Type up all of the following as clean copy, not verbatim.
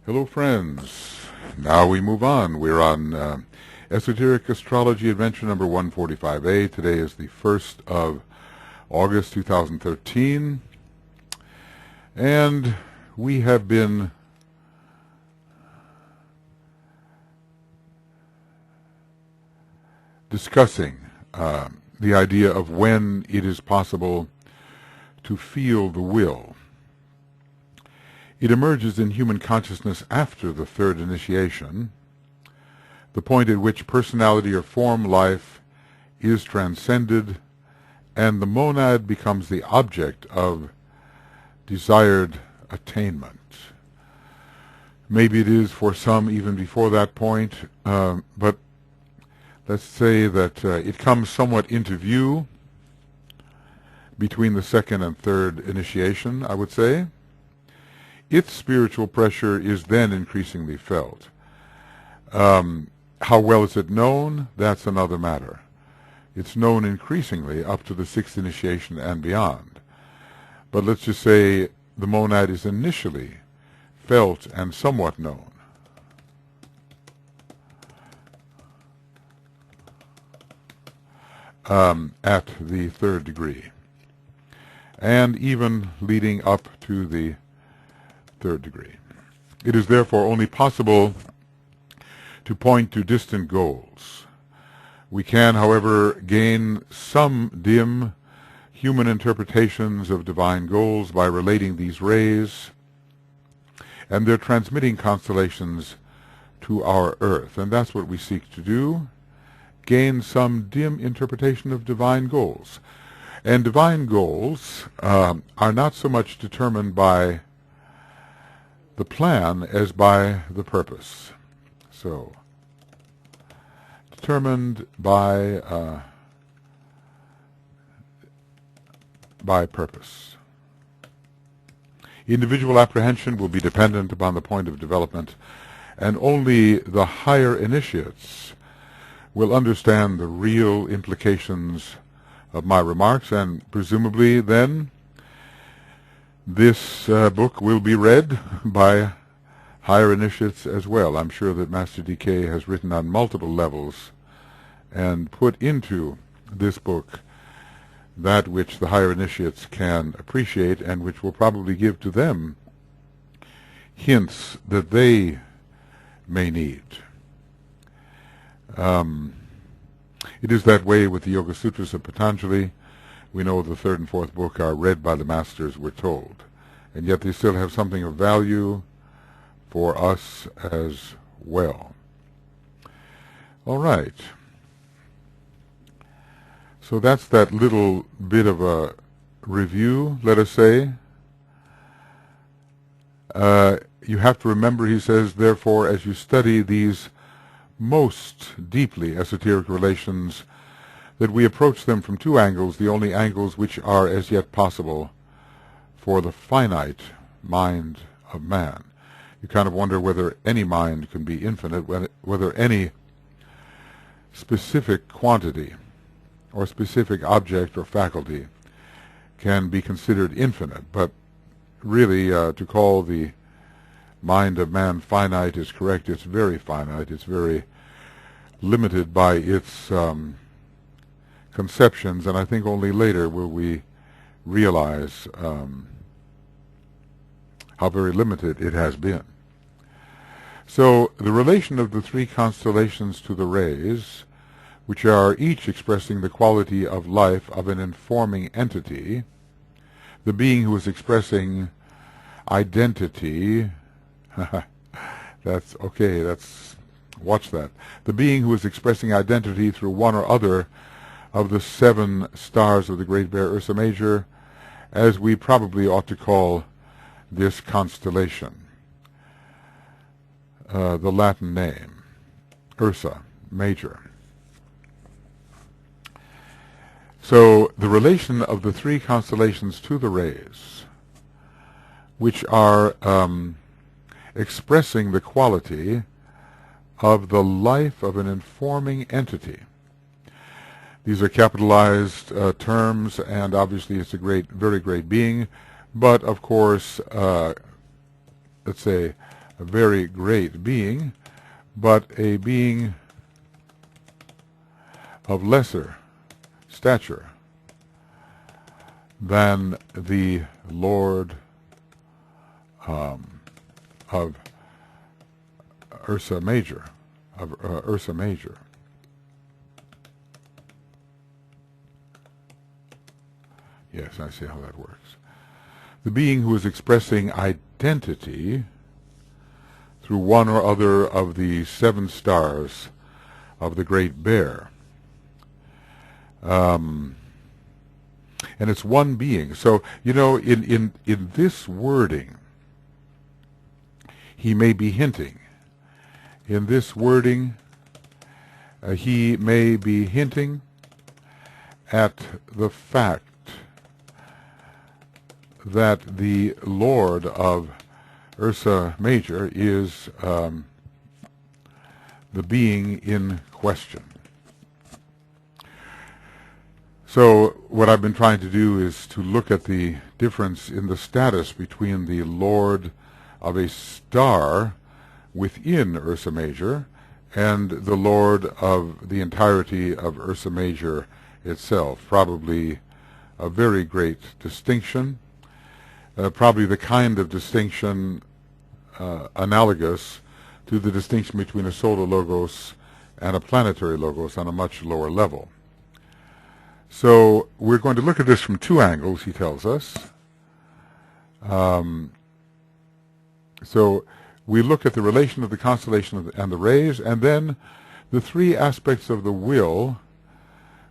Hello, friends. Now we move on. We're on Esoteric Astrology Adventure number 145A. Today is the 1st of August 2013. And we have been discussing the idea of when it is possible to feel the will. It emerges in human consciousness after the third initiation, the point at which personality or form life is transcended and the monad becomes the object of desired attainment. Maybe it is for some even before that point, but let's say that it comes somewhat into view between the second and third initiation, I would say. Its spiritual pressure is then increasingly felt. How well is it known? That's another matter. It's known increasingly up to the sixth initiation and beyond. But let's just say the monad is initially felt and somewhat known. At the third degree, and even leading up to the third degree. It is therefore only possible to point to distant goals. We can, however, gain some dim human interpretations of divine goals by relating these rays and their transmitting constellations to our Earth. And that's what we seek to do, gain some dim interpretation of divine goals. And divine goals are not so much determined by the plan as by the purpose. So, determined by purpose. Individual apprehension will be dependent upon the point of development, and only the higher initiates will understand the real implications of my remarks, and presumably then this book will be read by higher initiates as well. I'm sure that Master DK has written on multiple levels and put into this book that which the higher initiates can appreciate and which will probably give to them hints that they may need. It is that way with the Yoga Sutras of Patanjali. We know the third and fourth book are read by the masters, we're told, and yet they still have something of value for us as well. All right. So that's that little bit of a review, let us say. You have to remember, he says, therefore, as you study these most deeply esoteric relations, that we approach them from two angles, the only angles which are as yet possible for the finite mind of man. You kind of wonder whether any mind can be infinite, whether any specific quantity or specific object or faculty can be considered infinite. But really, to call the mind of man finite is correct. It's very finite. It's very limited by its conceptions, and I think only later will we realize how very limited it has been. So the relation of the three constellations to the rays, which are each expressing the quality of life of an informing entity, the being who is expressing identity, that's okay, watch that. The being who is expressing identity through one or other of the 7 stars of the Great Bear Ursa Major, as we probably ought to call this constellation. The Latin name, Ursa Major. So the relation of the 3 constellations to the rays, which are expressing the quality of the life of an informing entity. These are capitalized terms, and obviously it's a very great being, but of course, let's say, a very great being, but a being of lesser stature than the Lord of Ursa Major, Ursa Major. Yes, I see how that works. The being who is expressing identity through one or other of the 7 stars of the Great Bear. And it's one being. So, in this wording, he may be hinting. In this wording, he may be hinting at the fact that the Lord of Ursa Major is the being in question. So what I've been trying to do is to look at the difference in the status between the Lord of a star within Ursa Major and the Lord of the entirety of Ursa Major itself. Probably a very great distinction, probably the kind of distinction analogous to the distinction between a solar logos and a planetary logos on a much lower level. So we're going to look at this from 2 angles, he tells us. So we look at the relation of the constellation and the rays, and then the 3 aspects of the will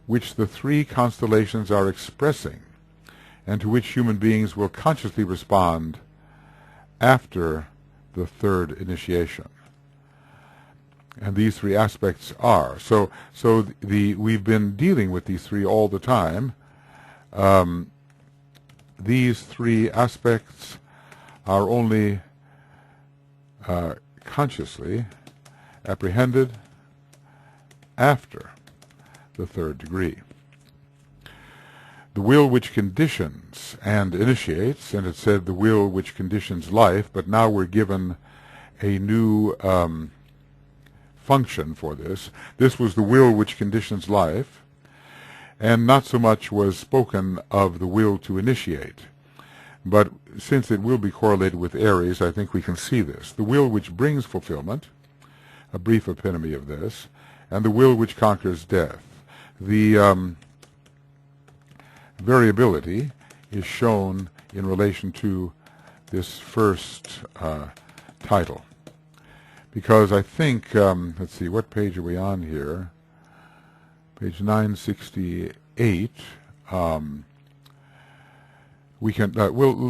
which the 3 constellations are expressing, and to which human beings will consciously respond after the 3rd initiation. And these 3 aspects are. So we've been dealing with these 3 all the time. These 3 aspects are only consciously apprehended after the 3rd degree. The will which conditions and initiates, and it said the will which conditions life, but now we're given a new function for this. This was the will which conditions life, and not so much was spoken of the will to initiate. But since it will be correlated with Aries, I think we can see this. The will which brings fulfillment, a brief epitome of this, and the will which conquers death. The variability is shown in relation to this first title. Because I think, let's see, what page are we on here? Page 968. We can,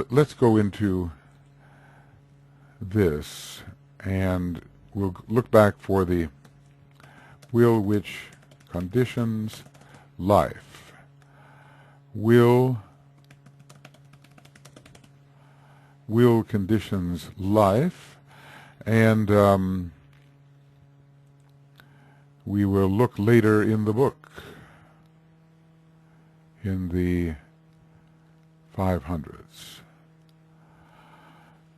let's go into this, and we'll look back for the will which conditions life. Will conditions life. And we will look later in the book, in the 500s.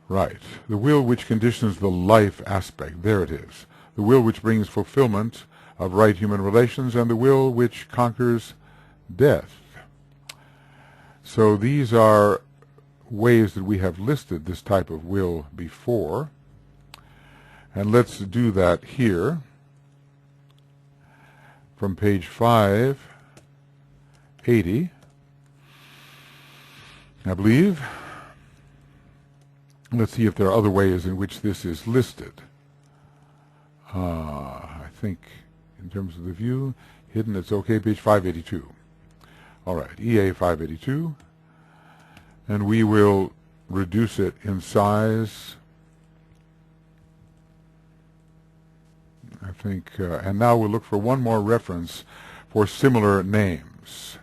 Right. The will which conditions the life aspect. There it is. The will which brings fulfillment of right human relations, and the will which conquers death. So these are ways that we have listed this type of will before. And let's do that here from page 580, I believe. Let's see if there are other ways in which this is listed. I think in terms of the view, hidden, it's okay, page 582. All right, EA 582. And we will reduce it in size. I think, and now we'll look for one more reference for similar names.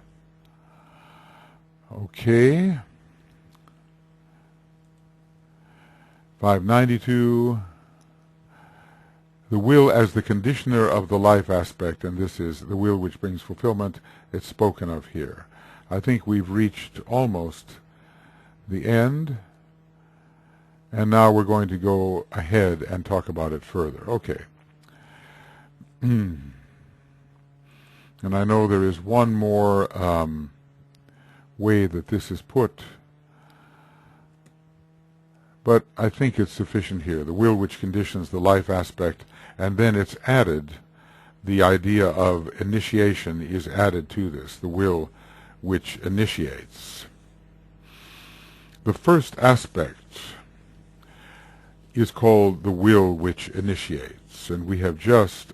Okay. 592. The will as the conditioner of the life aspect, and this is the will which brings fulfillment. It's spoken of here. I think we've reached almost the end, And now we're going to go ahead and talk about it further. Okay. And I know there is one more way that this is put, but I think it's sufficient here. The will which conditions the life aspect, and then it's added, the idea of initiation is added to this, the will which initiates. The first aspect is called the will which initiates, and we have just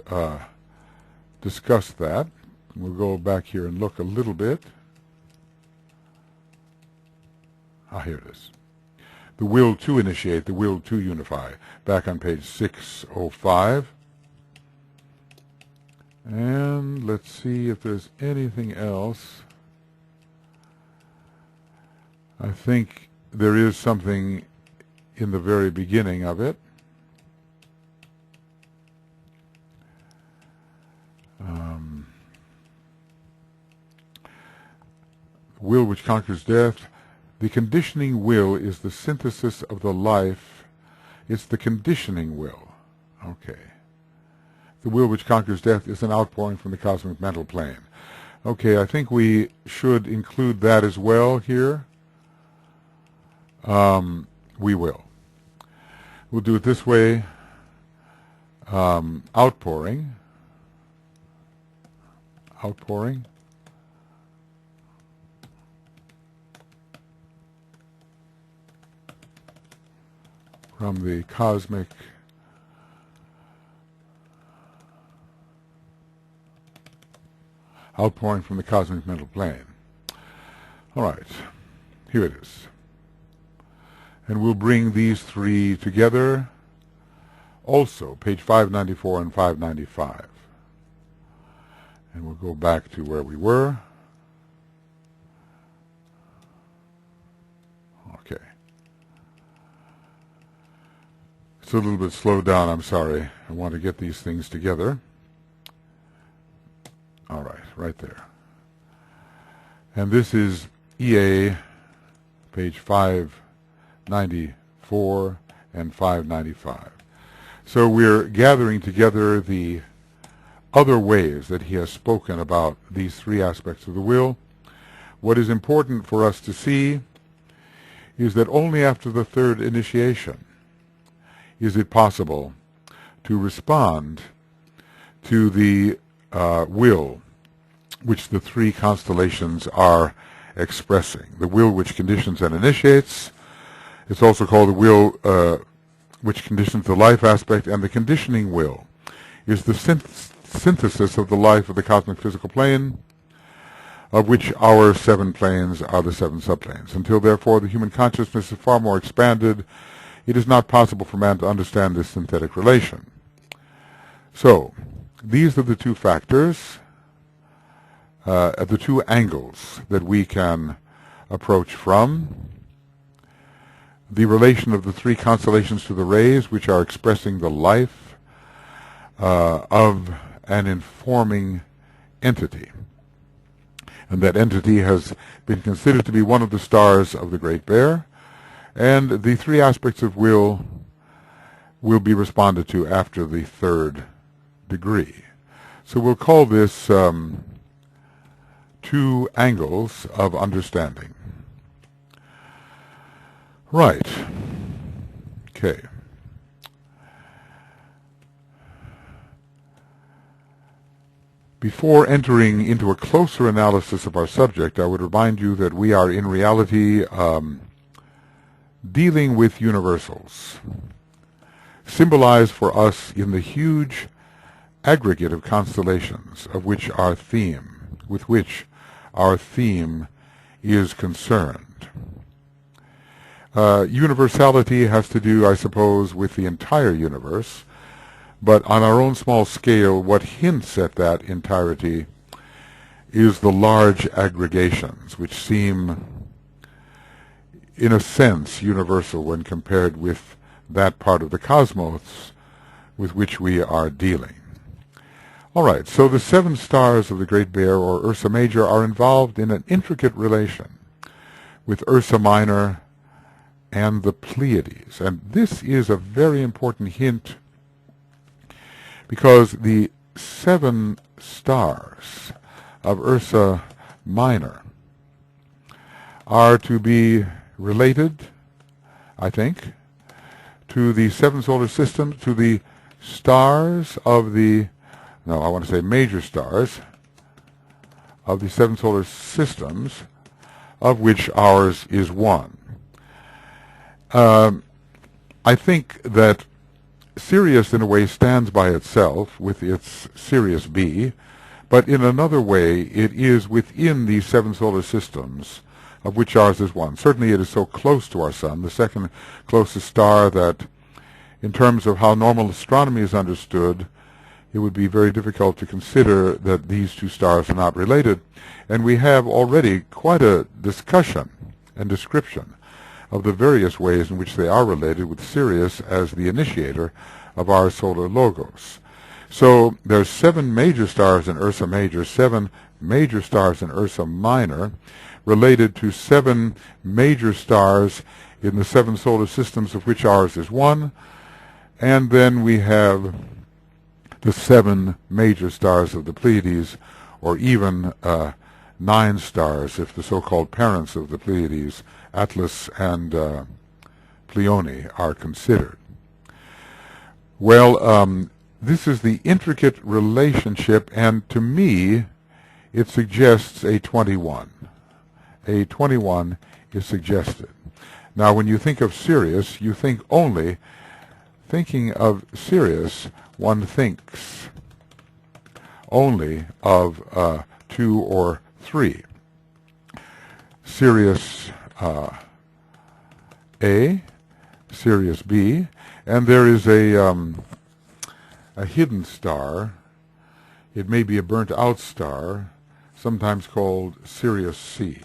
discussed that. We'll go back here and look a little bit. Here it is. The will to initiate, the will to unify, back on page 605. And let's see if there's anything else. I think there is something in the very beginning of it. Will which conquers death. The conditioning will is the synthesis of the life. It's the conditioning will. Okay. The will which conquers death is an outpouring from the cosmic mental plane. Okay, I think we should include that as well here. We will. We'll do it this way. Outpouring. From the cosmic mental plane. All right, here it is. And we'll bring these three together, also page 594 and 595. And we'll go back to where we were. Okay. It's a little bit slowed down, I'm sorry. I want to get these things together. All right, right there. And this is EA, page 594 and 595. So we're gathering together the other ways that he has spoken about these three aspects of the will. What is important for us to see is that only after the third initiation is it possible to respond to the will which the three constellations are expressing. The will which conditions and initiates. It's also called the will which conditions the life aspect, and the conditioning will is the synthesis of the life of the cosmic physical plane, of which our 7 planes are the 7 subplanes. Until, therefore, the human consciousness is far more expanded, it is not possible for man to understand this synthetic relation. So, these are the two factors, the two angles that we can approach from. The relation of the 3 constellations to the rays, which are expressing the life of an informing entity. And that entity has been considered to be one of the stars of the Great Bear. And the 3 aspects of will be responded to after the 3rd degree. So we'll call this 2 angles of understanding. Right. Okay. Before entering into a closer analysis of our subject, I would remind you that we are in reality dealing with universals, symbolized for us in the huge aggregate of constellations with which our theme is concerned. Universality has to do, I suppose, with the entire universe, but on our own small scale, what hints at that entirety is the large aggregations, which seem, in a sense, universal when compared with that part of the cosmos with which we are dealing. All right, so the 7 stars of the Great Bear, or Ursa Major, are involved in an intricate relation with Ursa Minor and the Pleiades. And this is a very important hint because the 7 stars of Ursa Minor are to be related, I think, to the 7 solar systems, to the stars of the, no, I want to say major stars of the 7 solar systems, of which ours is one. I think that Sirius, in a way, stands by itself with its Sirius B, but in another way, it is within these 7 solar systems, of which ours is one. Certainly it is so close to our Sun, the second closest star, that in terms of how normal astronomy is understood, it would be very difficult to consider that these 2 stars are not related. And we have already quite a discussion and description of the various ways in which they are related, with Sirius as the initiator of our solar logos. So there's 7 major stars in Ursa Major, 7 major stars in Ursa Minor, related to 7 major stars in the 7 solar systems, of which ours is one. And then we have the 7 major stars of the Pleiades, or even 9 stars if the so-called parents of the Pleiades, Atlas and Pleione, are considered. Well, this is the intricate relationship, and to me it suggests a 21. A 21 is suggested. Now, when you think of Sirius, you think only, thinking of Sirius, one thinks only of 2 or 3. Sirius A, Sirius B, and there is a hidden star. It may be a burnt-out star, sometimes called Sirius C.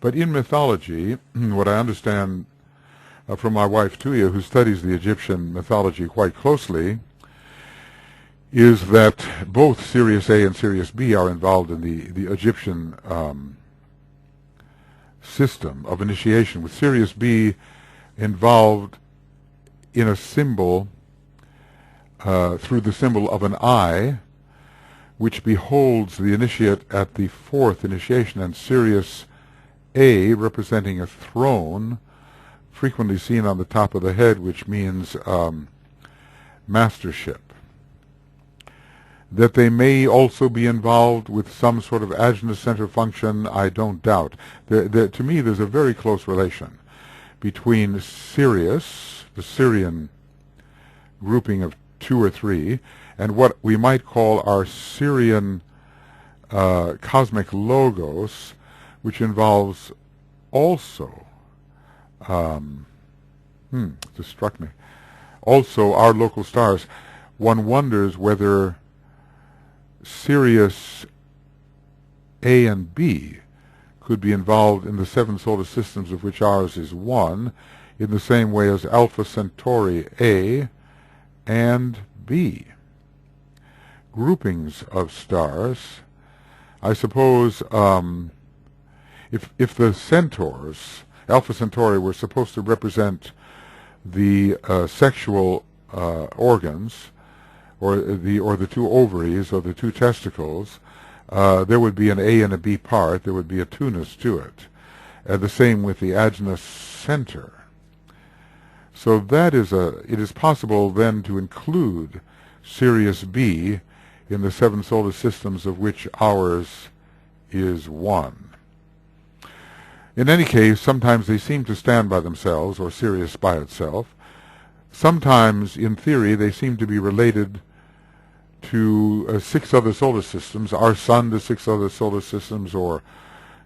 But in mythology, what I understand from my wife Tuya, who studies the Egyptian mythology quite closely, is that both Sirius A and Sirius B are involved in the Egyptian system of initiation, with Sirius B involved in a symbol, through the symbol of an eye, which beholds the initiate at the 4th initiation, and Sirius A representing a throne, frequently seen on the top of the head, which means mastership. That they may also be involved with some sort of ajna center function, I don't doubt. To me, there's a very close relation between Sirius, the Sirian grouping of 2 or 3, and what we might call our Sirian cosmic logos, which involves also, just struck me, also our local stars. One wonders whether Sirius A and B could be involved in the 7 solar systems, of which ours is one, in the same way as Alpha Centauri A and B. Groupings of stars. I suppose if the centaurs, Alpha Centauri, were supposed to represent the sexual organs, or the 2 ovaries, or the 2 testicles, there would be an A and a B part. There would be a 2-ness to it. The same with the ajna center. So that is it is possible then to include Sirius B in the 7 solar systems, of which ours is one. In any case, sometimes they seem to stand by themselves, or Sirius by itself. Sometimes, in theory, they seem to be related to 6 other solar systems, our Sun to 6 other solar systems, or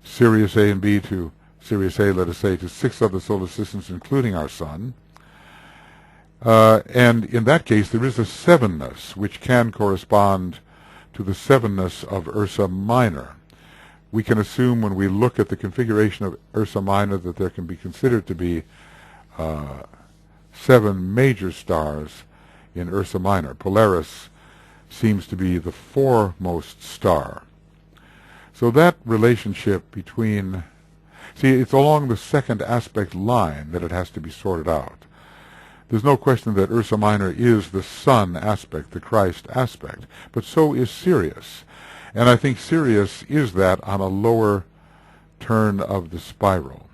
Sirius A and B to Sirius A, let us say, to 6 other solar systems, including our Sun. And in that case, there is a 7-ness, which can correspond to the 7-ness of Ursa Minor. We can assume, when we look at the configuration of Ursa Minor, that there can be considered to be 7 major stars in Ursa Minor. Polaris seems to be the foremost star. So that relationship between, See, it's along the second aspect line that it has to be sorted out. There's no question that Ursa Minor is the Sun aspect, the Christ aspect, but so is Sirius. And I think Sirius is that on a lower turn of the spiral.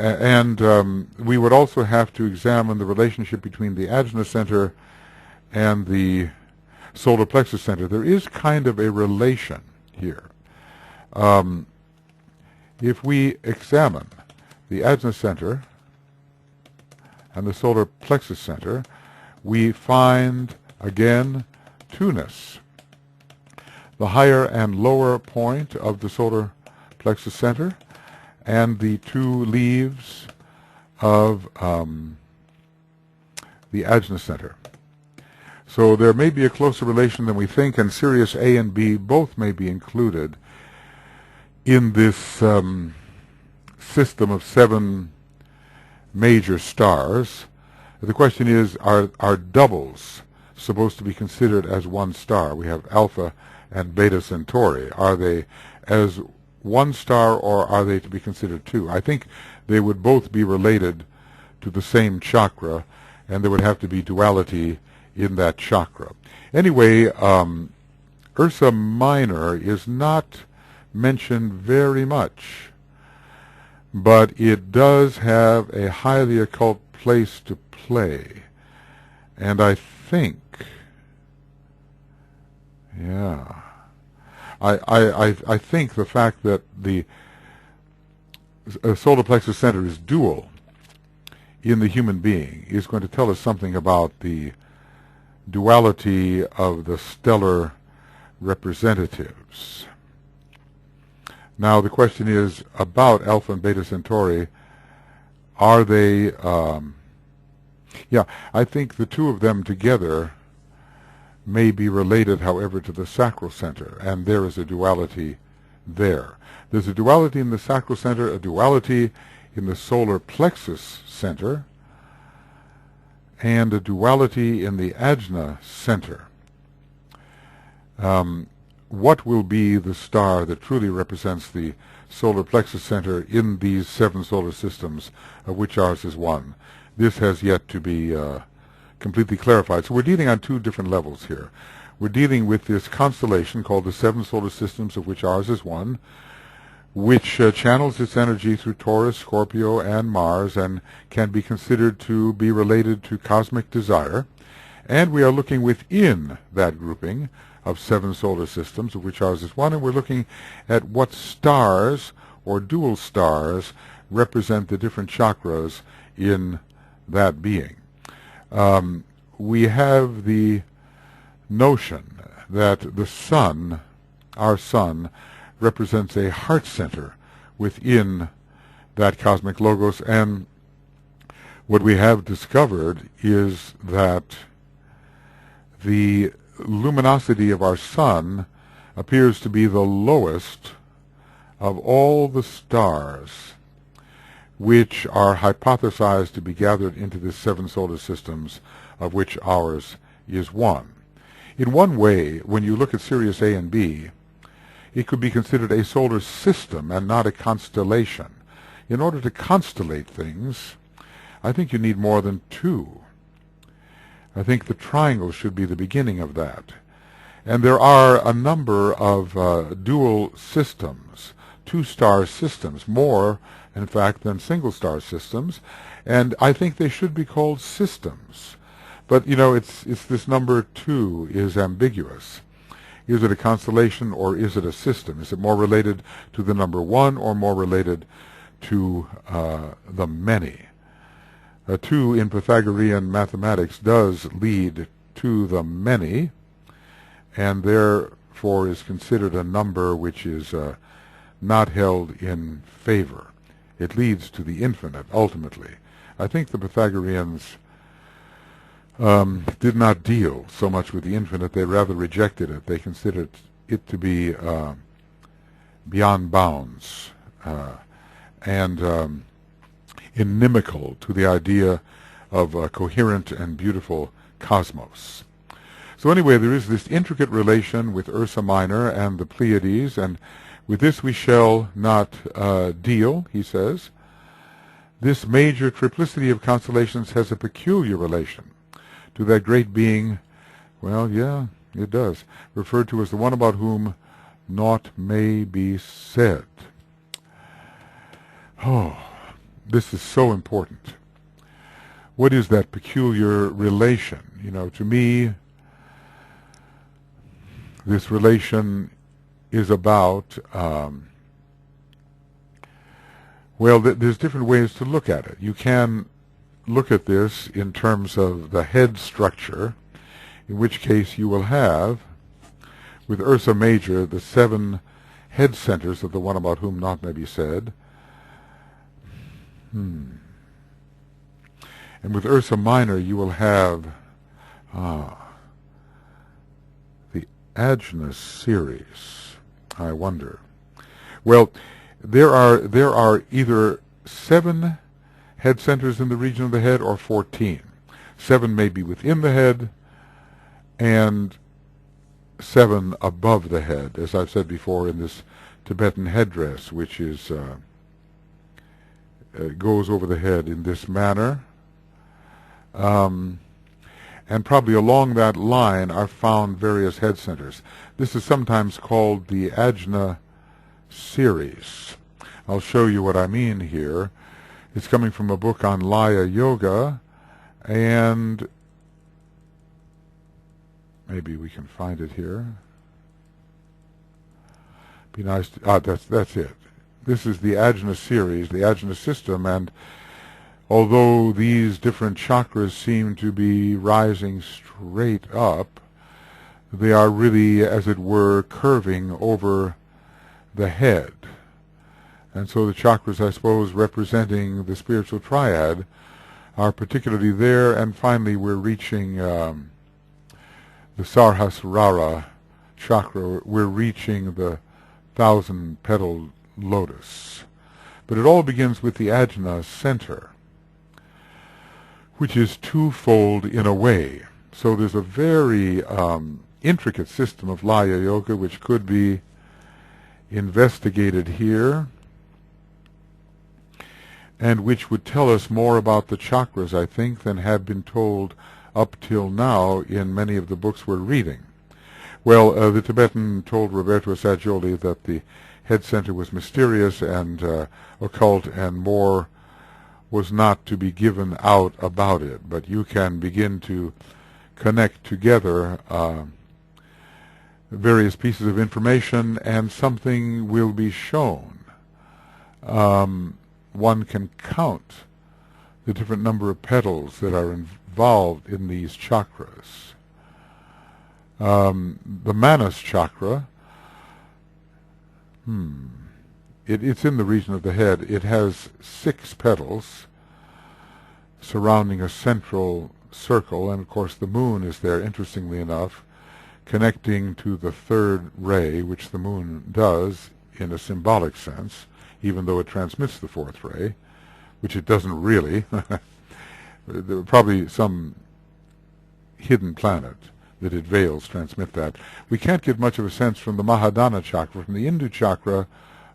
And we would also have to examine the relationship between the ajna center and the solar plexus center. There is kind of a relation here. If we examine the ajna center and the solar plexus center, we find, again, two-ness. The higher and lower point of the solar plexus center and the two leaves of the ajna center. So there may be a closer relation than we think, and Sirius A and B both may be included in this system of 7 major stars. The question is, are doubles supposed to be considered as one star? We have Alpha and Beta Centauri. Are they as one star, or are they to be considered two? I think they would both be related to the same chakra, and there would have to be duality in that chakra. Anyway, Ursa Minor is not mentioned very much, but it does have a highly occult place to play. And I think, I think the fact that the solar plexus center is dual in the human being is going to tell us something about the duality of the stellar representatives. Now the question is about Alpha and Beta Centauri. Are they, I think the two of them together may be related, however, to the sacral center, and there is a duality there. There's a duality in the sacral center, a duality in the solar plexus center, and a duality in the ajna center. What will be the star that truly represents the solar plexus center in these 7 solar systems, of which ours is one? This has yet to be completely clarified. So we're dealing on 2 different levels here. We're dealing with this constellation called the 7 solar systems, of which ours is one, which channels its energy through Taurus, Scorpio, and Mars, and can be considered to be related to cosmic desire. And we are looking within that grouping of 7 solar systems, of which ours is one, and we're looking at what stars or dual stars represent the different chakras in that being. We have the notion that the sun, our sun, represents a heart center within that cosmic logos, and what we have discovered is that the luminosity of our sun appears to be the lowest of all the stars which are hypothesized to be gathered into the 7 solar systems, of which ours is one. In one way, when you look at Sirius A and B, it could be considered a solar system and not a constellation. In order to constellate things, I think you need more than 2. I think the triangle should be the beginning of that. And there are a number of dual systems, 2-star systems, more, in fact, than single-star systems, and I think they should be called systems. But, it's this number 2 is ambiguous. Is it a constellation or is it a system? Is it more related to the number 1 or more related to the many? 2 in Pythagorean mathematics does lead to the many, and therefore is considered a number which is not held in favor. It leads to the infinite, ultimately. I think the Pythagoreans did not deal so much with the infinite. They rather rejected it. They considered it to be beyond bounds and inimical to the idea of a coherent and beautiful cosmos. So anyway, there is this intricate relation with Ursa Minor and the Pleiades, and with this we shall not deal, he says. This major triplicity of constellations has a peculiar relation to that great being, well, yeah, it does, referred to as the one about whom naught may be said. Oh, this is so important. What is that peculiar relation? You know, to me, this relation is about, well, there's different ways to look at it. You can look at this in terms of the head structure, in which case you will have, with Ursa Major, the 7 head centers of the one about whom naught may be said. And with Ursa Minor you will have the ajna series. I wonder. Well, there are either 7 head centers in the region of the head or 14. 7 may be within the head and 7 above the head, as I've said before, in this Tibetan headdress, which is goes over the head in this manner. And probably along that line are found various head centers. This is sometimes called the ajna series. I'll show you what I mean here. It's coming from a book on Laya Yoga, and maybe we can find it here. Be nice to, that's it. This is the ajna series, the ajna system, and although these different chakras seem to be rising straight up, they are really, as it were, curving over the head. And so the chakras, I suppose, representing the spiritual triad are particularly there, and finally we're reaching the Sahasrara chakra, we're reaching the 1,000-petaled lotus. But it all begins with the ajna center, which is twofold in a way. So there's a very intricate system of Laya Yoga which could be investigated here, and which would tell us more about the chakras, I think, than have been told up till now in many of the books we're reading. Well, the Tibetan told Roberto Assagioli that the head center was mysterious and occult, and more was not to be given out about it, but you can begin to connect together various pieces of information and something will be shown. One can count the different number of petals that are involved in these chakras. The Manas chakra, it's in the region of the head. It has 6 petals surrounding a central circle, and of course the moon is there, interestingly enough, connecting to the 3rd ray, which the moon does in a symbolic sense, even though it transmits the 4th ray, which it doesn't really. There probably some hidden planet that it veils transmit that. We can't get much of a sense from the Mahadana chakra. From the Indu chakra,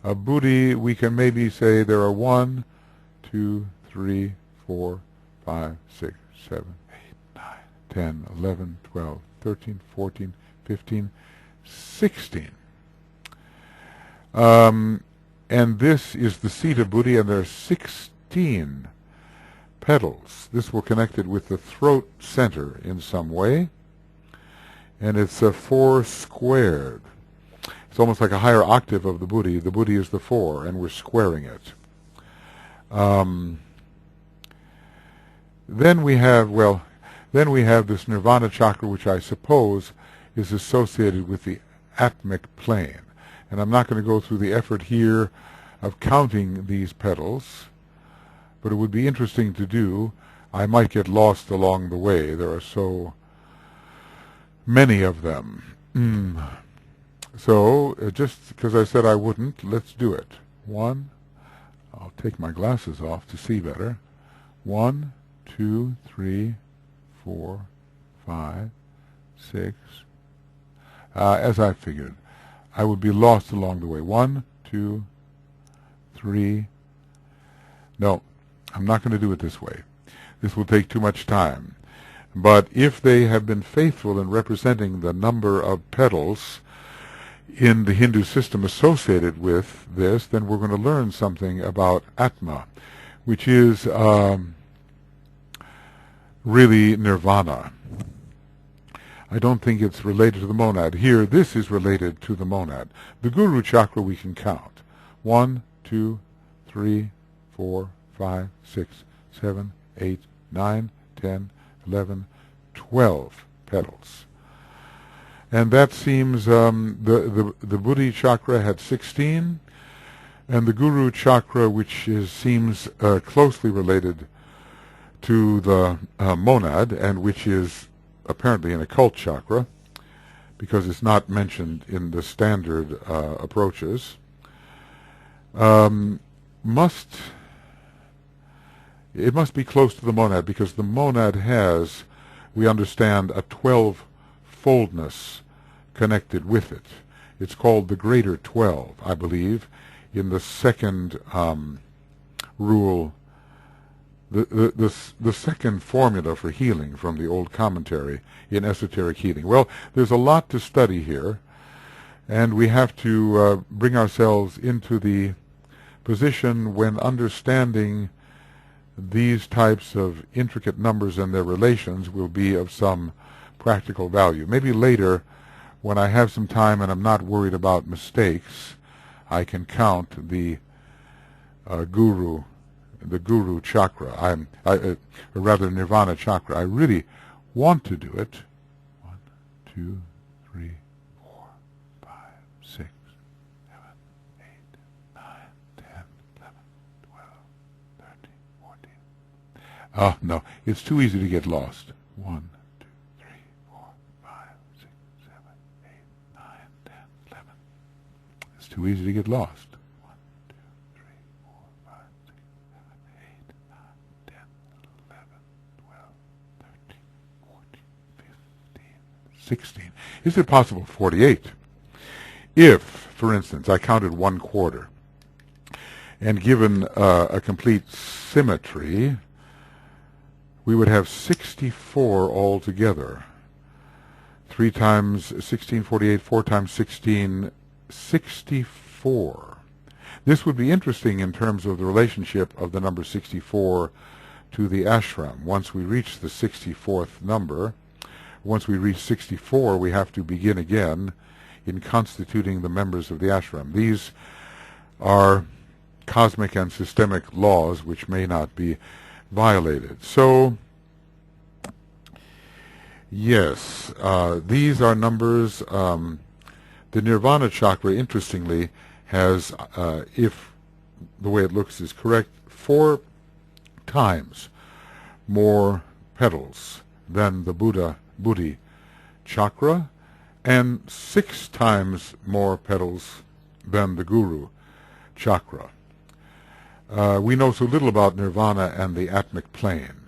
Buddhi, we can maybe say there are 1, 2, 3, 4, 5, 6, 7, 8, 9, 10, 11, 12, 13, 14, 15, 16. And this is the seat of Buddhi, and there are 16 petals. This will connect it with the throat center in some way, and it's a 4 squared. It's almost like a higher octave of the Buddhi. The Buddhi is the 4, and we're squaring it. Then we have this Nirvana chakra, which I suppose is associated with the Atmic plane. And I'm not going to go through the effort here of counting these petals, but it would be interesting to do. I might get lost along the way. There are so many of them. So, just because I said I wouldn't, let's do it. 1, I'll take my glasses off to see better. 1, 2, 3, 4, 5, 6. As I figured, I would be lost along the way. 1, 2, 3. No, I'm not going to do it this way. This will take too much time. But if they have been faithful in representing the number of petals in the Hindu system associated with this, then we're going to learn something about Atma, which is really nirvana. I don't think it's related to the monad. Here, this is related to the monad. The Guru chakra we can count. 1, 2, 3, 4, 5, 6, 7, 8, 9, 10, 11, 12 petals. And that seems, the Buddhi chakra had 16, and the Guru chakra, which seems closely related to the monad, and which is apparently an occult chakra, because it's not mentioned in the standard approaches, it must be close to the monad, because the monad has, we understand, a 12-foldness connected with it. It's called the Greater 12, I believe, in the second rule, the second formula for healing from the old commentary in esoteric healing. Well, there's a lot to study here, and we have to bring ourselves into the position when understanding these types of intricate numbers and their relations will be of some practical value. Maybe later, when I have some time and I'm not worried about mistakes, I can count the Guru chakra, or rather Nirvana chakra. I really want to do it. 1, 2, 3, 4, 5, 6, 7, 8, 9, 10, 11, 12, 13, 14. Oh, no, it's too easy to get lost. 1, 2, 3, 4, 5, 6, 7, 8, 9, 10, 11. It's too easy to get lost. 1, 2, 3, 4, 5, 6, 7, 8, 9, 10, 11, 12, 13, 14, 15, 16. Is it possible 48? If, for instance, I counted 1/4, and given a complete symmetry, we would have 64 altogether. 3 times 16, 48, 4 times 16, 64. This would be interesting in terms of the relationship of the number 64 to the ashram. Once we reach the 64th number, once we reach 64, we have to begin again in constituting the members of the ashram. These are cosmic and systemic laws which may not be violated. So, yes, these are numbers. The Nirvana chakra, interestingly, has, if the way it looks is correct, 4 times more petals than the Buddhi chakra, and 6 times more petals than the Guru chakra. We know so little about Nirvana and the Atmic plane.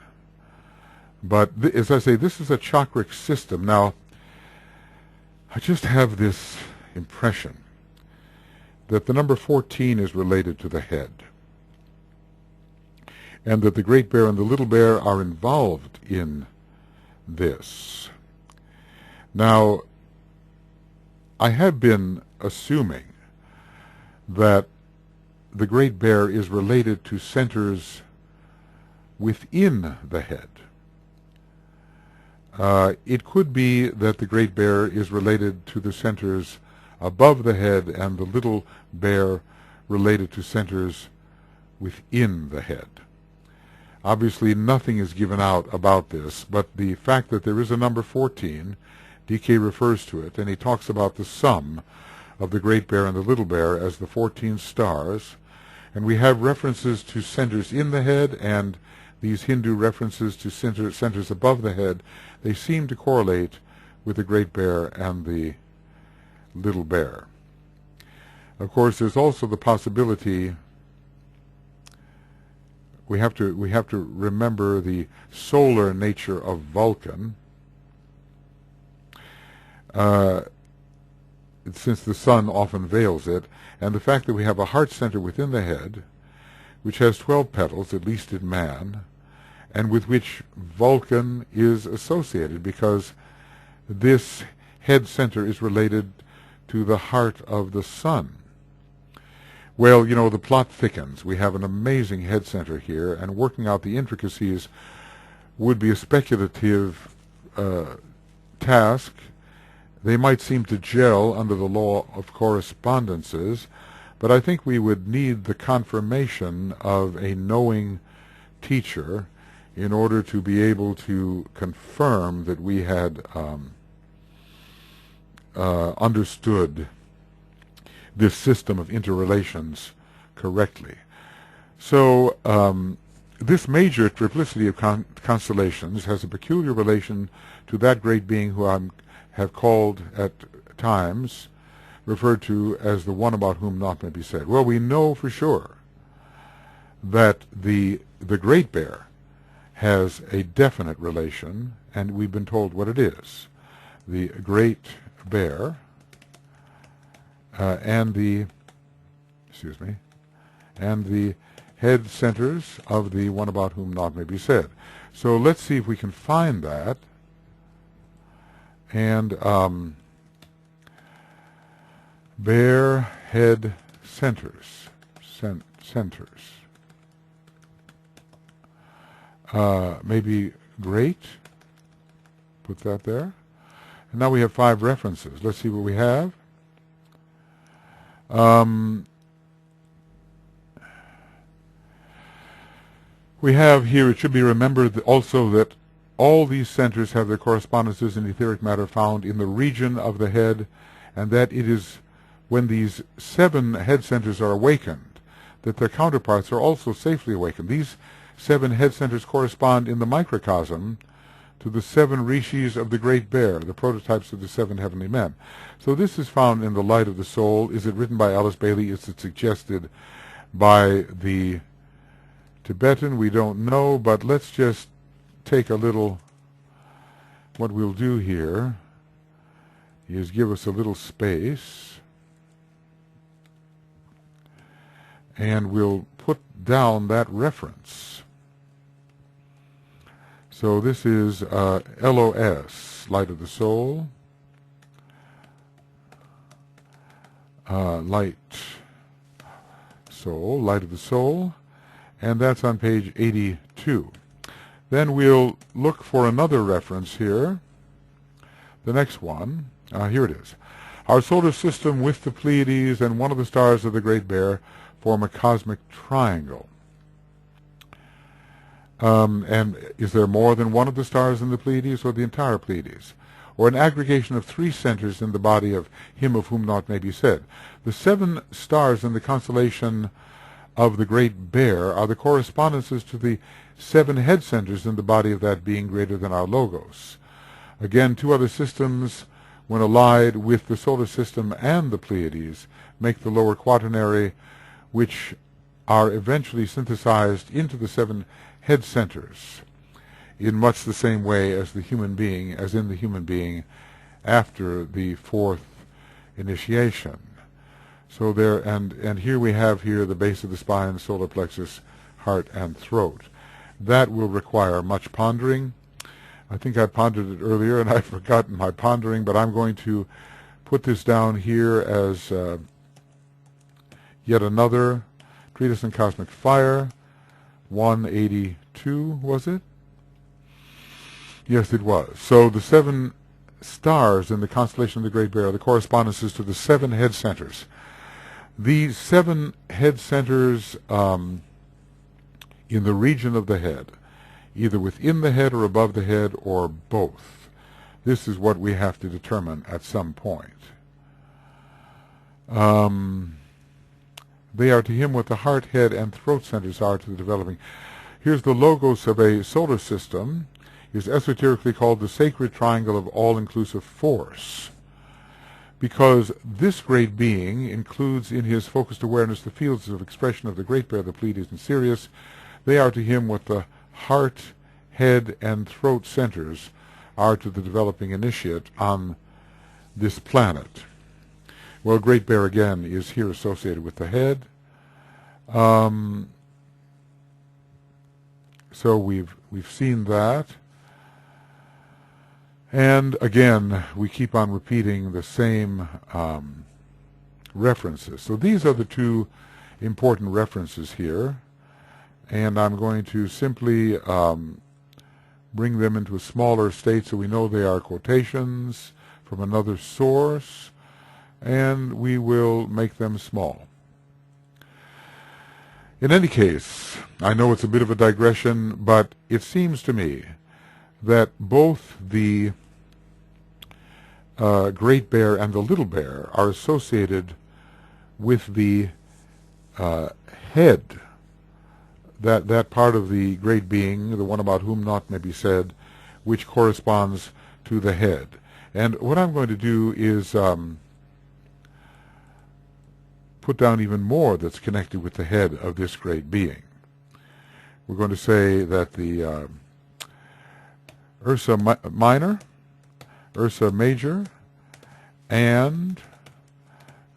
But as I say, this is a chakric system. Now, I just have this impression that the number 14 is related to the head, and that the Great Bear and the Little Bear are involved in this. Now, I have been assuming that the Great Bear is related to centers within the head. It could be that the Great Bear is related to the centers above the head, and the Little Bear related to centers within the head. Obviously, nothing is given out about this, but the fact that there is a number 14, DK refers to it, and he talks about the sum of the Great Bear and the Little Bear as the 14 stars, and we have references to centers in the head, and these Hindu references to centers above the head. They seem to correlate with the Great Bear and the Little Bear. Of course, there's also the possibility, we have to remember the solar nature of Vulcan. uh, since the sun often veils it, and the fact that we have a heart center within the head, which has 12 petals, at least in man, and with which Vulcan is associated, because this head center is related to the heart of the sun. Well, you know, the plot thickens. We have an amazing head center here, and working out the intricacies would be a speculative task. They might seem to gel under the law of correspondences, but I think we would need the confirmation of a knowing teacher in order to be able to confirm that we had understood this system of interrelations correctly. So this major triplicity of constellations has a peculiar relation to that great being who I have called at times, referred to as the one about whom naught may be said. Well, we know for sure that the Great Bear has a definite relation, and we've been told what it is. The Great Bear and the head centers of the one about whom naught may be said. So let's see if we can find that. And bear head centers, maybe great. Put that there. And now we have 5 references. Let's see what we have. We have here, it should be remembered also that all these centers have their correspondences in etheric matter found in the region of the head, and that it is when these 7 head centers are awakened that their counterparts are also safely awakened. These 7 head centers correspond in the microcosm to the 7 rishis of the Great Bear, the prototypes of the 7 heavenly men. So this is found in The Light of the Soul. Is it written by Alice Bailey? Is it suggested by the Tibetan? We don't know, but let's just take a little, what we'll do here is give us a little space, and we'll put down that reference. So this is LOS, Light of the Soul, Light of the Soul, and that's on page 82. Then we'll look for another reference here, the next one. Here it is. Our solar system with the Pleiades and one of the stars of the Great Bear form a cosmic triangle. And is there more than one of the stars in the Pleiades, or the entire Pleiades? Or an aggregation of 3 centers in the body of him of whom naught may be said? The 7 stars in the constellation of the Great Bear are the correspondences to the 7 head centers in the body of that being greater than our logos. Again, 2 other systems, when allied with the solar system and the Pleiades, make the lower quaternary, which are eventually synthesized into the 7 head centers in much the same way as in the human being after the 4th initiation. So there, and here we have here the base of the spine, solar plexus, heart, and throat. That will require much pondering. I think I pondered it earlier, and I've forgotten my pondering, but I'm going to put this down here as yet another treatise on cosmic fire, 182, was it? Yes, it was. So the 7 stars in the constellation of the Great Bear are the correspondences to the 7 head centers. These 7 head centers in the region of the head, either within the head or above the head or both. This is what we have to determine at some point. They are to him what the heart, head, and throat centers are to the developing. Here's the logos of a solar system. Is esoterically called the sacred triangle of all-inclusive force, because this great being includes in his focused awareness the fields of expression of the Great Bear, the Pleiades, and Sirius. They are to him what the heart, head, and throat centers are to the developing initiate on this planet. Well, Great Bear again is here associated with the head. So we've seen that. And again, we keep on repeating the same references. So these are the two important references here. And I'm going to simply bring them into a smaller state so we know they are quotations from another source, and we will make them small. In any case, I know it's a bit of a digression, but it seems to me that both the Great Bear and the Little Bear are associated with the head, that part of the great being, the one about whom naught may be said, which corresponds to the head. And what I'm going to do is put down even more that's connected with the head of this great being. We're going to say that the Ursa Minor, Ursa Major, and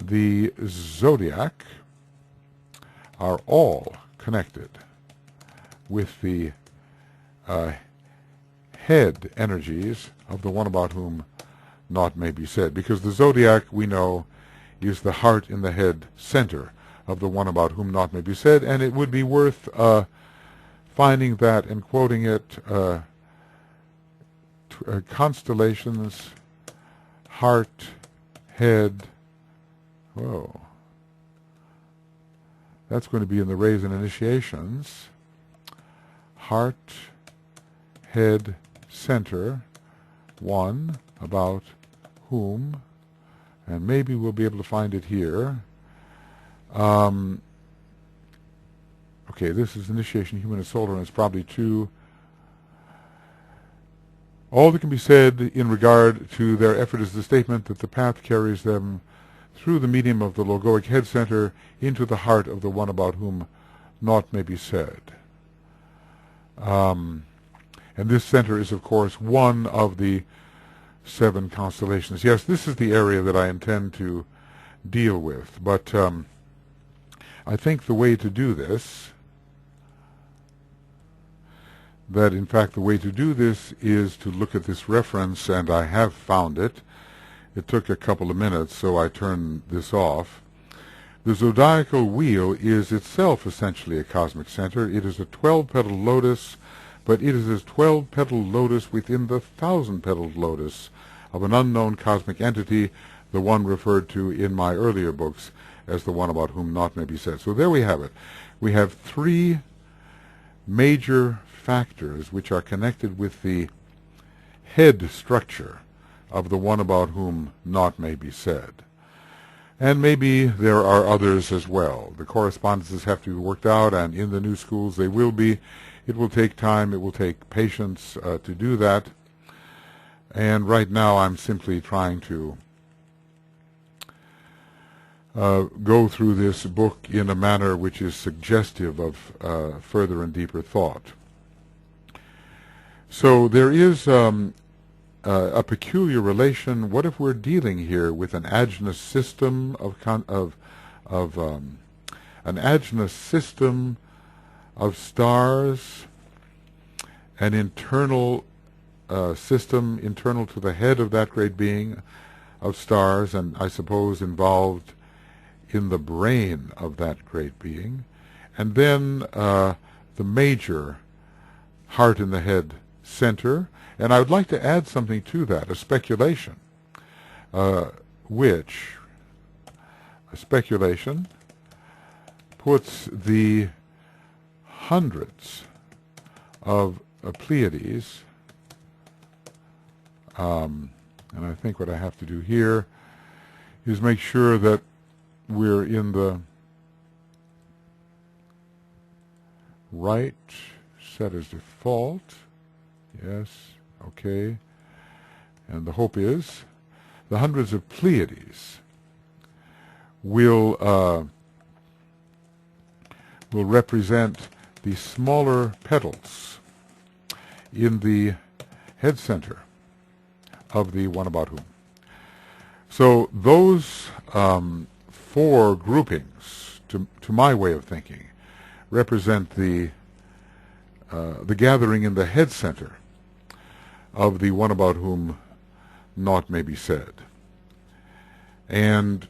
the zodiac are all connected with the head energies of the one about whom naught may be said. Because the zodiac, we know, is the heart in the head center of the one about whom naught may be said, and it would be worth finding that and quoting it, constellations, heart, head. Whoa. That's going to be in the rays and initiations. Heart, head, center, one about whom, and maybe we'll be able to find it here. Okay, this is initiation, human and solar, and it's probably two. All that can be said in regard to their effort is the statement that the path carries them through the medium of the logoic head center into the heart of the one about whom naught may be said. And this center is, of course, one of the 7 constellations. Yes, this is the area that I intend to deal with, but I think the way to do this, that in fact the way to do this is to look at this reference, and I have found it. It took a couple of minutes, so I turned this off. The zodiacal wheel is itself essentially a cosmic center. It is a 12-petaled lotus, but it is a 12-petaled lotus within the 1,000-petaled lotus of an unknown cosmic entity, the one referred to in my earlier books as the one about whom naught may be said. So there we have it. We have 3 major factors which are connected with the head structure of the one about whom naught may be said. And maybe there are others as well. The correspondences have to be worked out, and in the new schools they will be. It will take time, it will take patience to do that. And right now I'm simply trying to go through this book in a manner which is suggestive of further and deeper thought. So there is a peculiar relation. What if we're dealing here with an ajna system of stars, an internal system internal to the head of that great being of stars, and I suppose involved in the brain of that great being, and then the major heart in the head center. And I would like to add something to that, a speculation, puts the hundreds of Pleiades, and I think what I have to do here is make sure that we're in the right, set as default, yes, okay, and the hope is the hundreds of Pleiades will represent the smaller petals in the head center of the one about whom. So those four groupings, to my way of thinking, represent the gathering in the head center of the one about whom naught may be said. And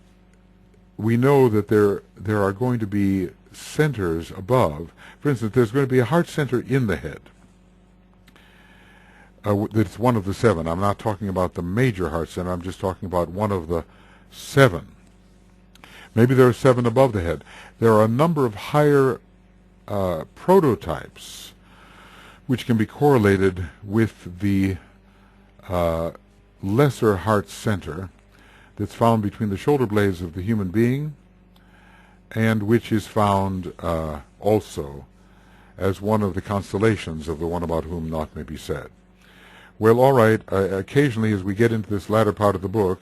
we know that there are going to be centers above. For instance, there's going to be a heart center in the head. That's one of the seven. I'm not talking about the major heart center. I'm just talking about one of the seven. Maybe there are seven above the head. There are a number of higher prototypes which can be correlated with the lesser heart center that's found between the shoulder blades of the human being, and which is found also as one of the constellations of the one about whom naught may be said. Well, all right, occasionally as we get into this latter part of the book,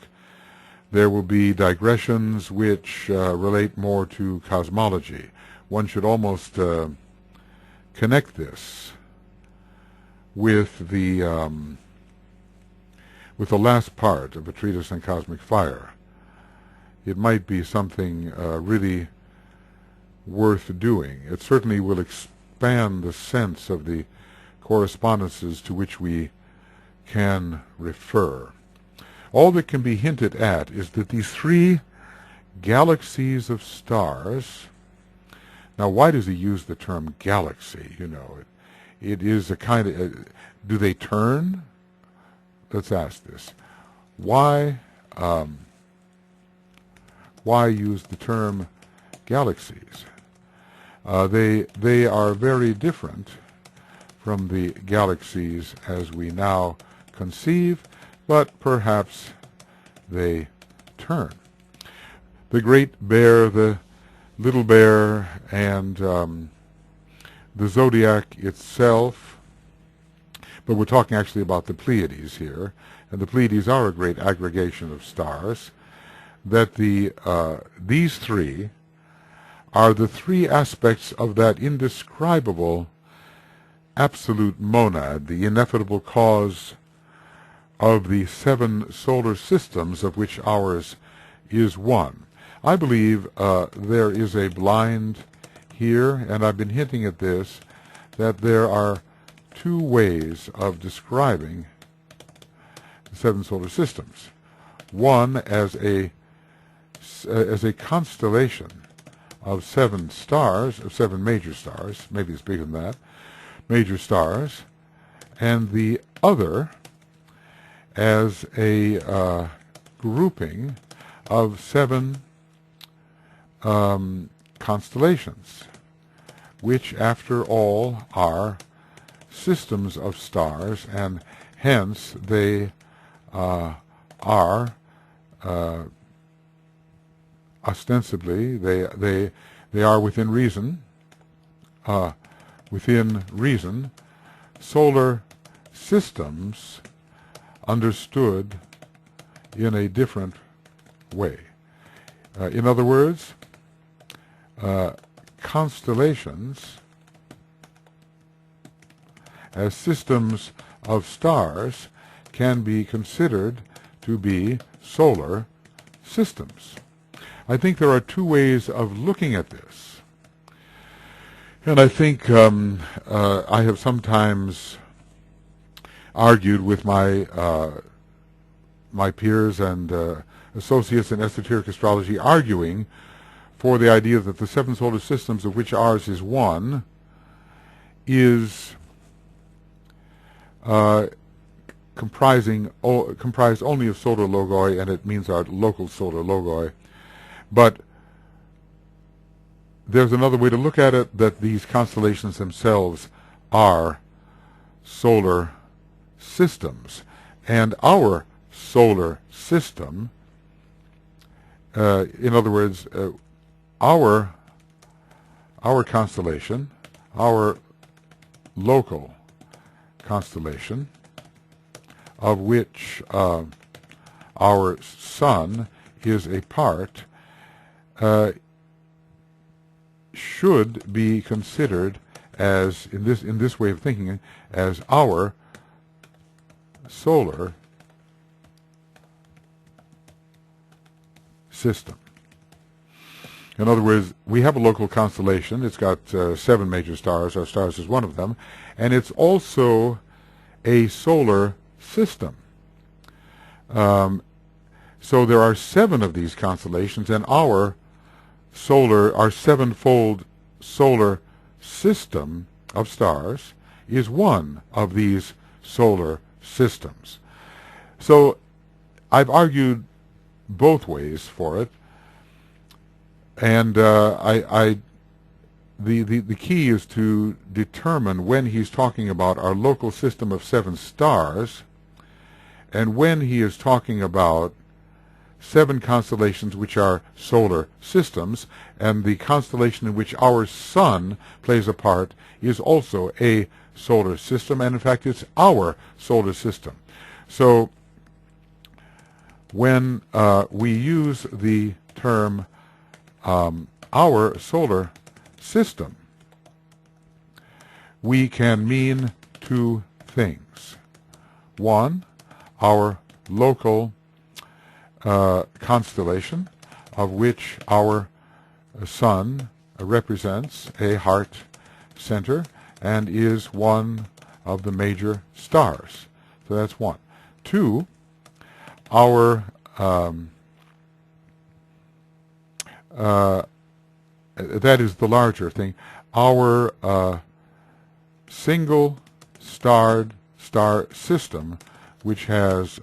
there will be digressions which relate more to cosmology. One should almost connect this with the last part of a treatise on cosmic fire. It might be something really worth doing. It certainly will expand the sense of the correspondences to which we can refer. All that can be hinted at is that these three galaxies of stars. Now, why does he use the term galaxy? You know, it is a kind of, do they turn? Let's ask this. Why use the term galaxies? They are very different from the galaxies as we now conceive, but perhaps they turn. The Great Bear, the Little Bear, and the zodiac itself, but we're talking actually about the Pleiades here, and the Pleiades are a great aggregation of stars, that these three are the three aspects of that indescribable absolute monad, the ineffable cause of the seven solar systems of which ours is one. I believe there is a blind here, and I've been hinting at this, that there are two ways of describing the seven solar systems. One as a constellation of seven stars, of seven major stars, maybe it's bigger than that, major stars, and the other as a grouping of seven constellations, which after all are systems of stars, and hence they are ostensibly they are within reason solar systems understood in a different way. In other words, constellations as systems of stars can be considered to be solar systems. I think there are two ways of looking at this. And I think I have sometimes argued with my peers and associates in esoteric astrology, arguing for the idea that the seven solar systems, of which ours is one, is comprised only of solar logoi, and it means our local solar logoi. But there's another way to look at it, that these constellations themselves are solar systems, and our solar system, in other words, our constellation, our local constellation, of which our sun is a part, should be considered as, in this way of thinking, as our solar system. In other words, we have a local constellation. It's got 7 major stars. Our stars is one of them. And it's also a solar system. So there are 7 of these constellations, and our sevenfold solar system of stars is one of these solar systems. So I've argued both ways for it, and the key is to determine when he's talking about our local system of 7 stars, and when he is talking about 7 constellations which are solar systems, and the constellation in which our sun plays a part is also a solar system, and in fact it's our solar system. So when we use the term our solar system, we can mean 2 things. One, our local constellation, of which our sun represents a heart center and is one of the major stars. So that's one. 2, our that is the larger thing. Our single starred star system, which has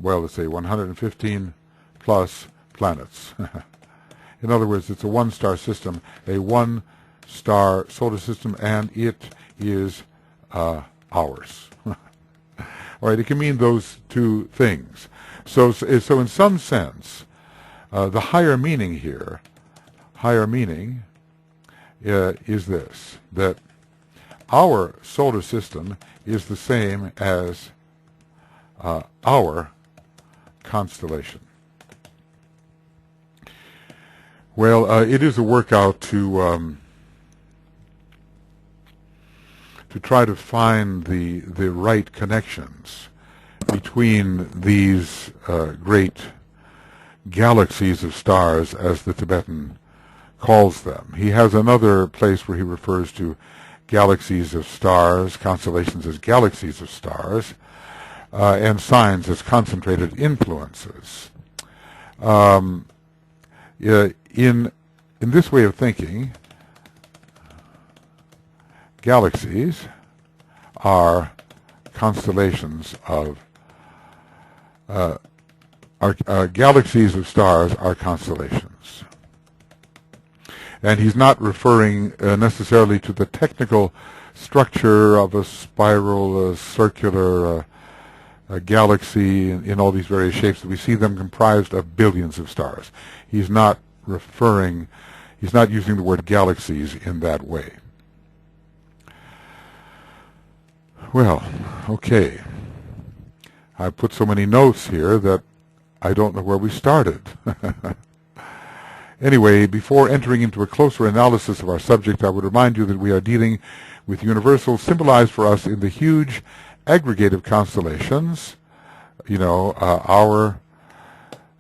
well, let's say 115 plus planets. In other words, it's a 1-star system, a 1-star solar system, and it is ours. All right, it can mean those 2 things. So in some sense, the higher meaning here, is this, that our solar system is the same as our constellation. Well, it is a workout to try to find the right connections between these great galaxies of stars, as the Tibetan calls them. He has another place where he refers to galaxies of stars, constellations as galaxies of stars, and signs as concentrated influences. In this way of thinking, galaxies are constellations of galaxies of stars are constellations. And he's not referring necessarily to the technical structure of a spiral, a circular a galaxy in all these various shapes that we see them comprised of billions of stars. He's not using the word galaxies in that way. Well, okay. I put so many notes here that I don't know where we started. Anyway, before entering into a closer analysis of our subject, I would remind you that we are dealing with universals symbolized for us in the huge aggregative constellations, our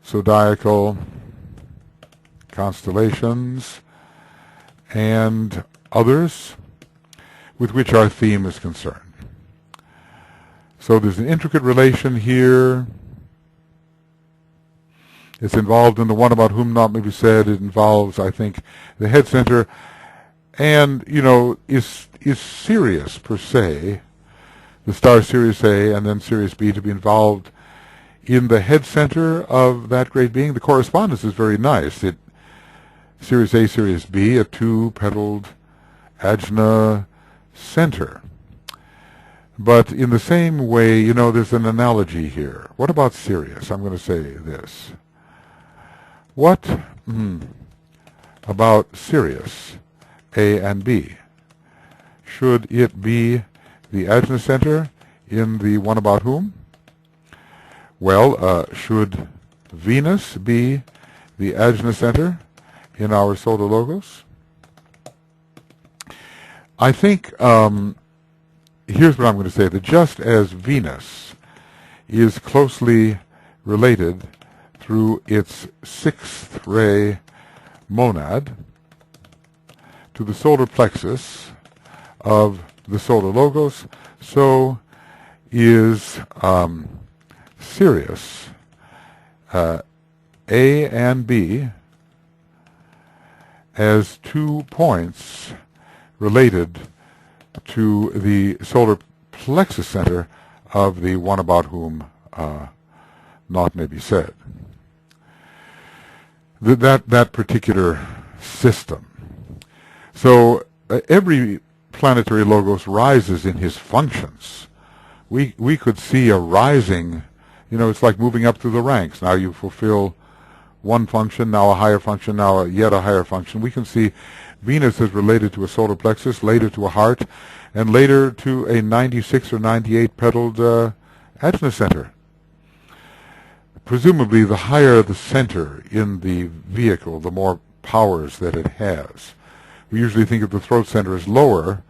zodiacal constellations and others with which our theme is concerned. So there's an intricate relation here. It's involved in the one about whom naught may be said. It involves, I think, the head center, and is Sirius per se, the star Sirius A and then Sirius B, to be involved in the head center of that great being. The correspondence is very nice. Sirius A, Sirius B, a 2-petaled ajna center. But in the same way, there's an analogy here. What about Sirius? I'm going to say this. What about Sirius A and B? Should it be the ajna center in the one about whom? Well, should Venus be the ajna center in our solar logos? I think here's what I'm going to say, that just as Venus is closely related through its sixth ray monad to the solar plexus of the solar logos, so is Sirius, A and B, as 2 points related to the solar plexus center of the one about whom naught may be said. That particular system. So every planetary logos rises in his functions. We could see a rising, it's like moving up through the ranks. Now you fulfill one function, now a higher function, now yet a higher function. We can see Venus is related to a solar plexus, later to a heart, and later to a 96 or 98 petaled ajna center. Presumably, the higher the center in the vehicle, the more powers that it has. We usually think of the throat center as lower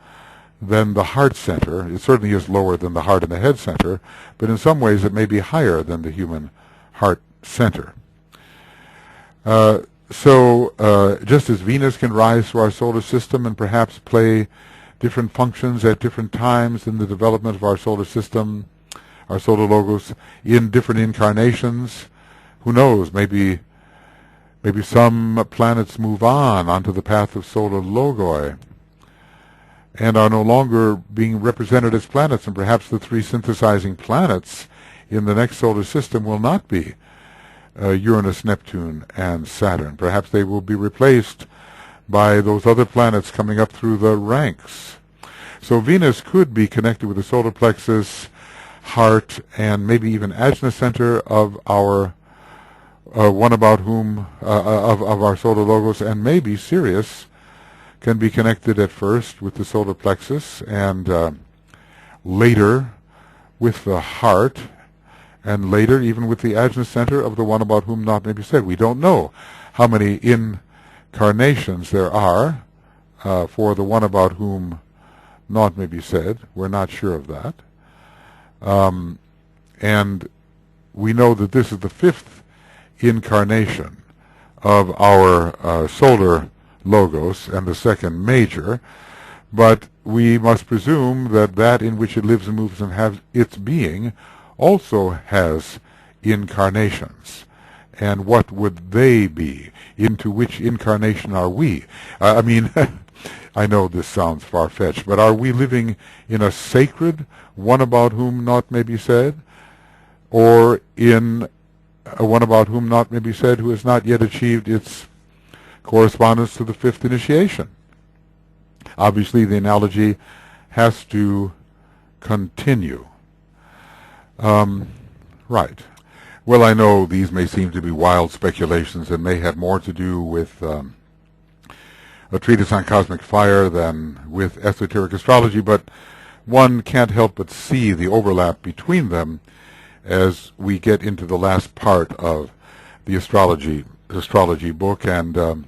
than the heart center. It certainly is lower than the heart and the head center, but in some ways it may be higher than the human heart center. So just as Venus can rise through our solar system and perhaps play different functions at different times in the development of our solar system, our solar logos, in different incarnations, who knows, maybe some planets move on onto the path of solar logoi and are no longer being represented as planets, and perhaps the 3 synthesizing planets in the next solar system will not be Uranus, Neptune, and Saturn. Perhaps they will be replaced by those other planets coming up through the ranks. So Venus could be connected with the solar plexus, heart, and maybe even ajna center of our one about whom of our solar logos, and maybe Sirius can be connected at first with the solar plexus and later with the heart, and later even with the ajna center of the one about whom naught may be said. We don't know how many incarnations there are for the one about whom naught may be said. We're not sure of that. And we know that this is the 5th incarnation of our solar logos and the 2nd major, but we must presume that that in which it lives and moves and has its being also has incarnations. And what would they be? Into which incarnation are we? I mean, I know this sounds far-fetched, but are we living in a sacred one about whom naught may be said, or in a one about whom naught may be said who has not yet achieved its correspondence to the 5th initiation? Obviously, the analogy has to continue. Right. Well, I know these may seem to be wild speculations and may have more to do with a treatise on cosmic fire than with esoteric astrology, but one can't help but see the overlap between them as we get into the last part of the astrology book. And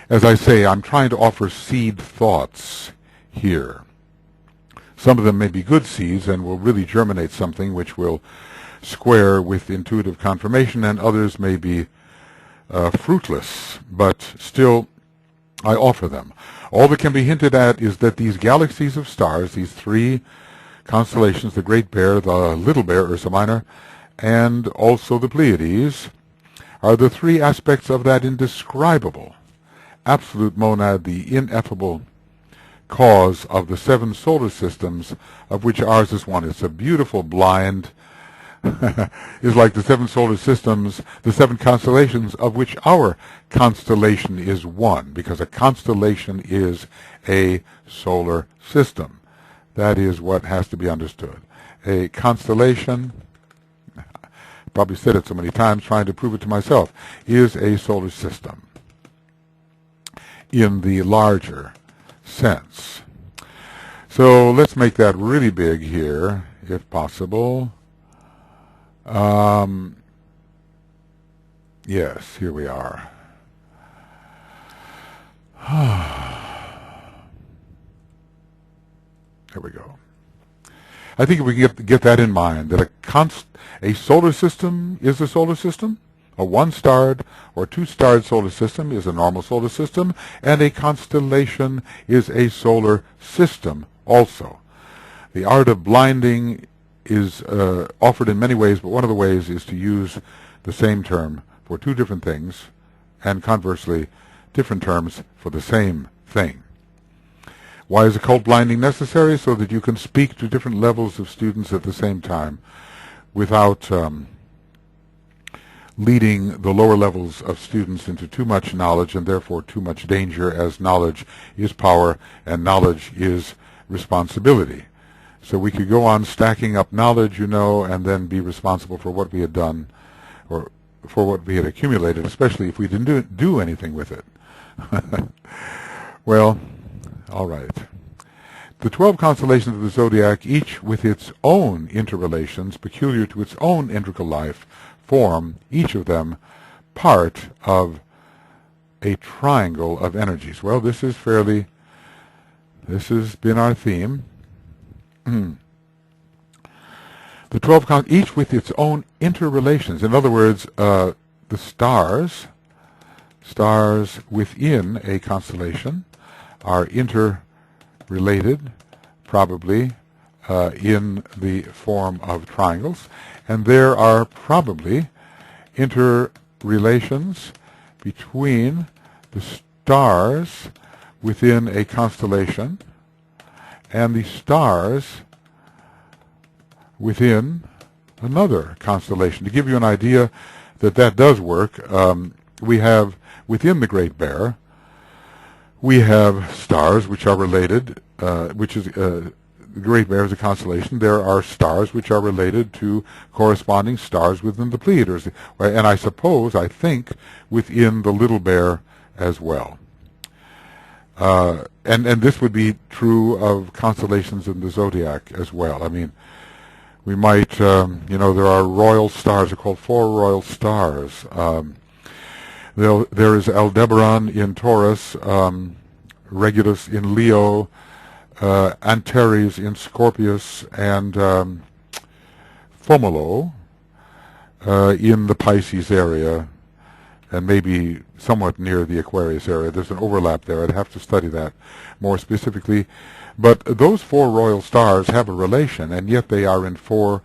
as I say, I'm trying to offer seed thoughts here. Some of them may be good seeds and will really germinate something which will square with intuitive confirmation, and others may be fruitless, but still I offer them. All that can be hinted at is that these galaxies of stars, these 3 constellations, the Great Bear, the Little Bear, Ursa Minor, and also the Pleiades, are the 3 aspects of that indescribable absolute monad, the ineffable cause of the 7 solar systems, of which ours is one. It's a beautiful blind. Is like the 7 solar systems, the 7 constellations, of which our constellation is one, because a constellation is a solar system. That is what has to be understood. A constellation, probably said it so many times trying to prove it to myself, is a solar system in the larger sense. So let's make that really big here, if possible. Yes, here we are. There we go. I think if we can get that in mind, that a solar system is a solar system, a one-starred or two-starred solar system is a normal solar system, and a constellation is a solar system also. The art of blinding is offered in many ways, but one of the ways is to use the same term for two different things, and conversely, different terms for the same thing. Why is occult blinding necessary? So that you can speak to different levels of students at the same time without leading the lower levels of students into too much knowledge and therefore too much danger, as knowledge is power and knowledge is responsibility. So we could go on stacking up knowledge, and then be responsible for what we had done or for what we had accumulated, especially if we didn't do anything with it. Well, all right. The 12 constellations of the zodiac, each with its own interrelations peculiar to its own integral life, form, each of them, part of a triangle of energies. Well, this has been our theme. The 12 each with its own interrelations. In other words, the stars within a constellation are interrelated, probably in the form of triangles, and there are probably interrelations between the stars within a constellation and the stars within another constellation. To give you an idea that does work, we have within the Great Bear, we have stars which are related, the Great Bear is a constellation. There are stars which are related to corresponding stars within the Pleiades, and I think, within the Little Bear as well. And this would be true of constellations in the zodiac as well. I mean, we might, there are royal stars. They're called four royal stars. There is Aldebaran in Taurus, Regulus in Leo, Antares in Scorpius, and Fomolo in the Pisces area, and maybe somewhat near the Aquarius area. There's an overlap there. I'd have to study that more specifically. But those four royal stars have a relation, and yet they are in four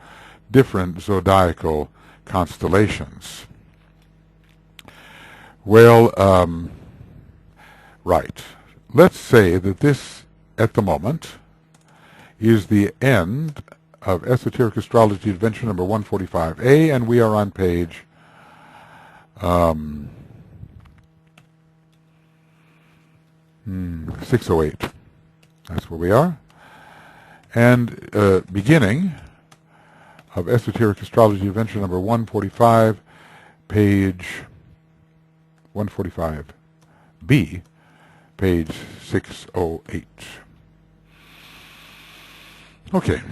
different zodiacal constellations. Well, right. Let's say that this, at the moment, is the end of Esoteric Astrology Adventure number 145A, and we are on page 608. That's where we are. And beginning of Esoteric Astrology Adventure number 145, page 145B, page 608. Okay.